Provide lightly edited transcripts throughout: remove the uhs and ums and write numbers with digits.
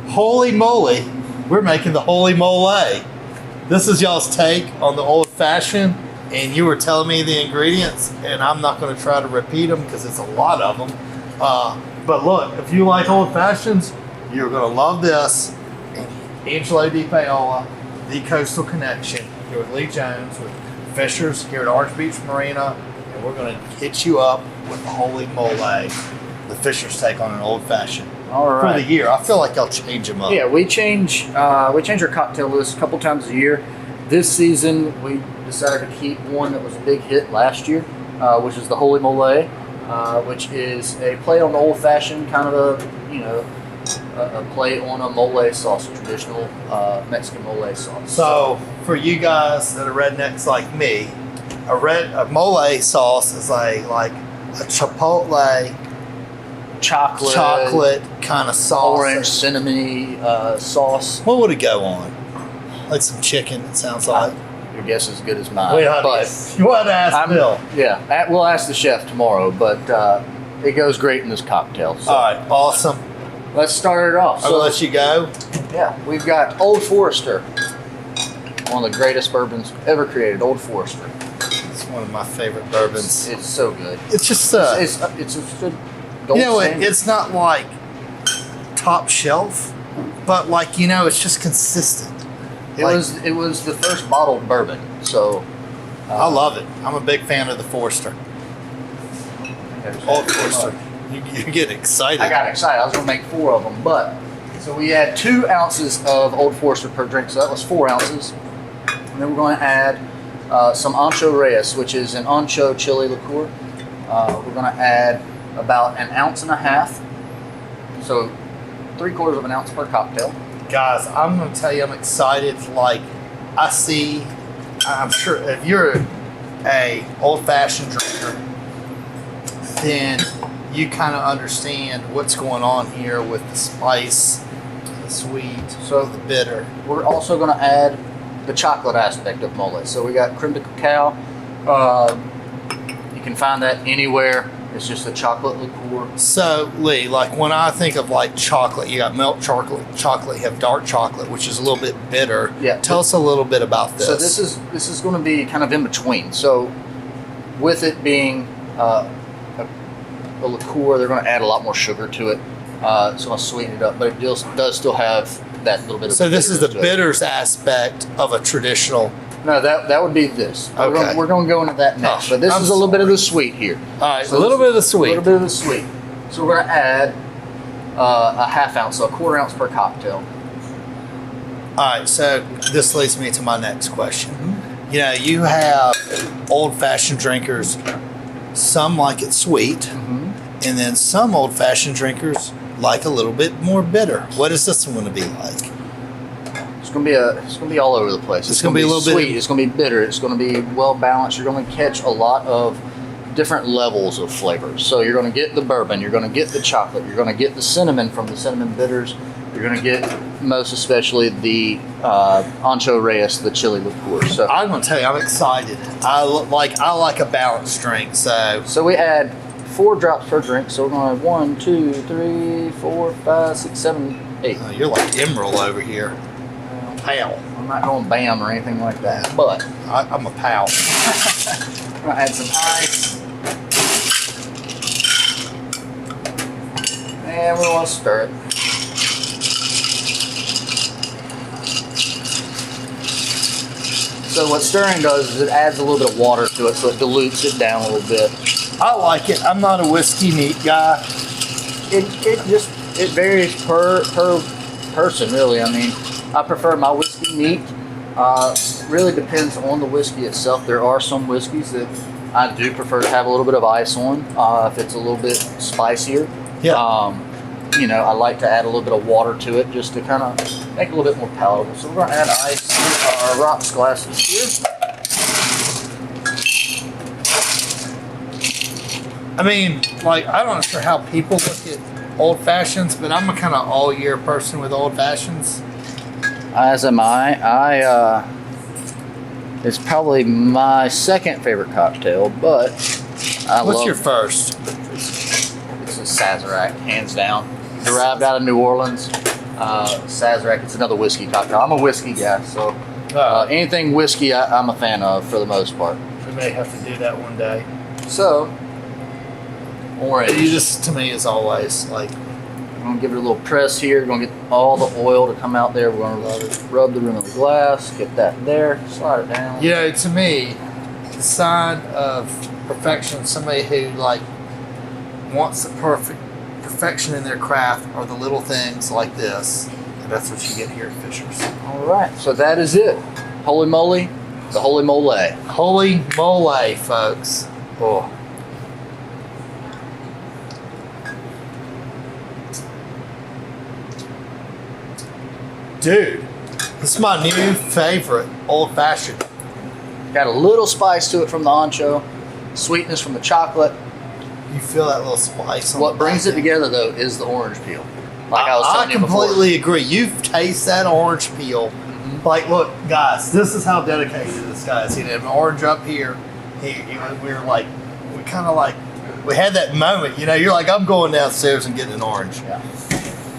Holy moly, we're making the holy mole. This is y'all's take on the old fashioned, and you were telling me the ingredients, and I'm not going to try to repeat them because it's a lot of them. But look, if you like old fashions, you're going to love this. Angelo DePaola, The Coastal Connection, here with Lee Jones, with Fishers here at Orange Beach Marina, and we're going to hit you up with the holy mole, the Fishers take on an old fashioned. All right. For the year, I feel like I'll change them up. Yeah, we change our cocktail list a couple times a year. This season, we decided to keep one that was a big hit last year, which is the Holy Mole, which is a play on the old fashioned, kind of a play on a mole sauce, a traditional Mexican mole sauce. So for you guys that are rednecks like me, a mole sauce is like a chipotle chocolate kind of sauce, orange cinnamon sauce. What would it go on? Like some chicken, it sounds like. Your guess is as good as mine. You want to ask Bill? Yeah, we'll ask the chef tomorrow, but it goes great in this cocktail. So. All right, awesome. Let's start it off. I'll let you go. Yeah, we've got Old Forester, one of the greatest bourbons ever created. Old Forester. It's one of my favorite bourbons. It's so good. It's just it's a gold standard. It's not like top shelf, but it's just consistent. It was the first bottled bourbon, so I love it. I'm a big fan of the Forester. Old Forester. You get excited. I got excited. I was going to make 4 of them, but so we had 2 ounces of Old Forester per drink, so that was 4 ounces. And then we're going to add some Ancho Reyes, which is an ancho chili liqueur. We're going to add about 1.5 ounces, so 3/4 of an ounce per cocktail. Guys, I'm going to tell you, I'm excited. I'm sure if you're a old-fashioned drinker, then you kind of understand what's going on here with the spice, the sweet, the bitter. We're also going to add the chocolate aspect of mole. So we got creme de cacao. You can find that anywhere. It's just a chocolate liqueur. So, Lee, when I think of chocolate, you got milk chocolate, you have dark chocolate, which is a little bit bitter. Yeah. Tell us a little bit about this. So this is going to be kind of in between. So with it being a liqueur, they're going to add a lot more sugar to it. It's going to sweeten it up, but it does still have that little bit of. So this is the bitters aspect of a traditional. No, that would be this. Okay. We're going to go into that next, but this is a little bit of the sweet here. All right, so a little bit of the sweet. A little bit of the sweet. So we're going to add a 1/2 ounce, so 1/4 ounce per cocktail. All right, so this leads me to my next question. Mm-hmm. You have old-fashioned drinkers. Some like it sweet, and then some old-fashioned drinkers like a little bit more bitter. What is this one going to be like? It's gonna be all over the place. It's gonna be a little sweet. bit. It's gonna be bitter. It's gonna be well balanced. You're gonna catch a lot of different levels of flavors. So you're gonna get the bourbon. You're gonna get the chocolate. You're gonna get the cinnamon from the cinnamon bitters. You're gonna get most especially the Ancho Reyes, the chili liqueur. So I'm gonna tell you, I'm excited. I like a balanced drink. So we add 4 drops per drink. So we're gonna have 1, 2, 3, 4, 5, 6, 7, 8. Oh, you're like Emerald over here. Pal. I'm not going bam or anything like that, but I'm a pal. I'm gonna add some ice, and we want to stir it. So what stirring does is it adds a little bit of water to it, so it dilutes it down a little bit. I like it. I'm not a whiskey neat guy. It varies per person, really. I mean, I prefer my whiskey neat. Really depends on the whiskey itself. There are some whiskeys that I do prefer to have a little bit of ice on if it's a little bit spicier. Yeah. I like to add a little bit of water to it just to kind of make it a little bit more palatable. So we're going to add ice to our rocks glasses here. I mean, I'm not sure how people look at old fashions, but I'm a kind of all year person with old fashions. As am I. It's probably my second favorite cocktail, but What's your first? It's a Sazerac, hands down. Derived out of New Orleans. Sazerac, it's another whiskey cocktail. I'm a whiskey guy, so anything whiskey I'm a fan of for the most part. We may have to do that one day. So, orange. You just, to me, is always like. I'm gonna give it a little press here. We're gonna get all the oil to come out there. We're gonna rub the rim of the glass, get that there, slide it down. You know, to me, the sign of perfection, somebody who like wants the perfection in their craft are the little things like this. And that's what you get here at Fisher's. All right, so that is it. Holy moly, the holy mole. Holy mole, folks. Oh. Dude, this is my new favorite old fashioned. Got a little spice to it from the ancho, sweetness from the chocolate. You feel that little spice. What brings it together though is the orange peel. Like I was telling you before. I completely agree. You taste that orange peel. Mm-hmm. Like, look, guys, this is how dedicated this guy is. He had an orange up here. We had that moment. You know, you're like, I'm going downstairs and getting an orange. Yeah.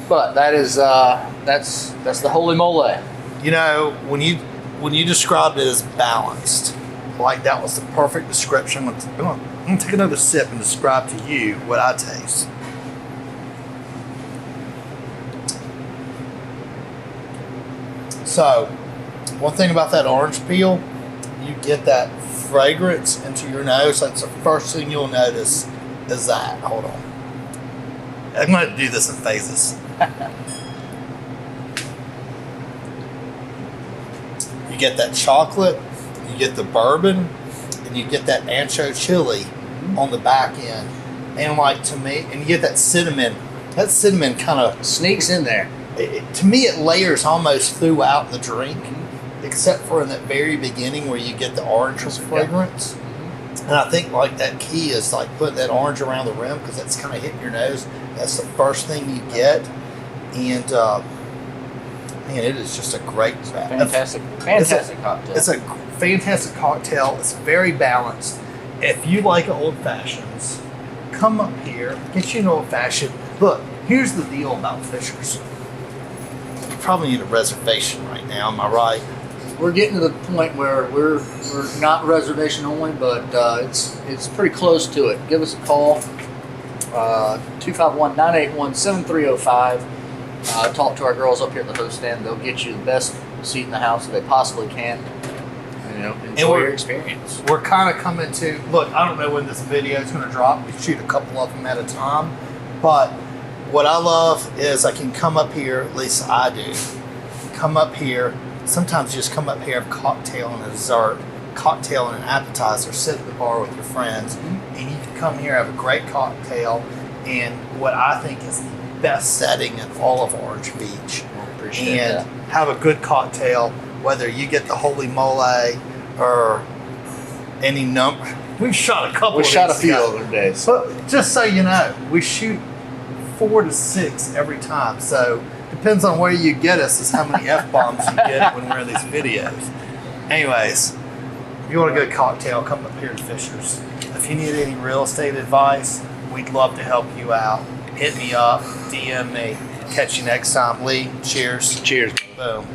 But that is that's the holy mole. You know, when you described it as balanced, like that was the perfect description. I'm gonna take another sip and describe to you what I taste. So, one thing about that orange peel, you get that fragrance into your nose. That's the first thing you'll notice is that. Hold on. I'm going to do this in phases. You get that chocolate, you get the bourbon, and you get that ancho chili on the back end. And like to me, and you get that cinnamon. That cinnamon kind of sneaks in there. To me, it layers almost throughout the drink, except for in that very beginning where you get the orange fragrance. And I think like that key is like putting that orange around the rim because that's kind of hitting your nose. That's the first thing you get, and man, it is just a great, fantastic cocktail. It's a fantastic cocktail. It's very balanced. If you like old fashions, come up here, get you an old fashioned. Look, here's the deal about Fisher's. You probably need a reservation right now. Am I right? We're getting to the point where we're not reservation only, but it's pretty close to it. Give us a call, 251-981-7305. Talk to our girls up here at the host stand. They'll get you the best seat in the house that they possibly can. You know, enjoy your experience. We're kind of coming to, look, I don't know when this video is going to drop. We shoot a couple of them at a time. But what I love is I can come up here, at least I do, come up here. Sometimes you just come up here, have a cocktail and a dessert, cocktail and an appetizer, sit at the bar with your friends, and you can come here, have a great cocktail, and what I think is the best setting in all of Orange Beach. And have a good cocktail, whether you get the Holy Mole or any number. We've shot a couple. We shot a few other days. But just so you know, we shoot 4 to 6 every time. So depends on where you get us is how many F-bombs you get when we're in these videos. Anyways, if you want a good cocktail, come up here to Fisher's. If you need any real estate advice, we'd love to help you out. Hit me up, DM me. Catch you next time. Lee, cheers. Cheers. Boom.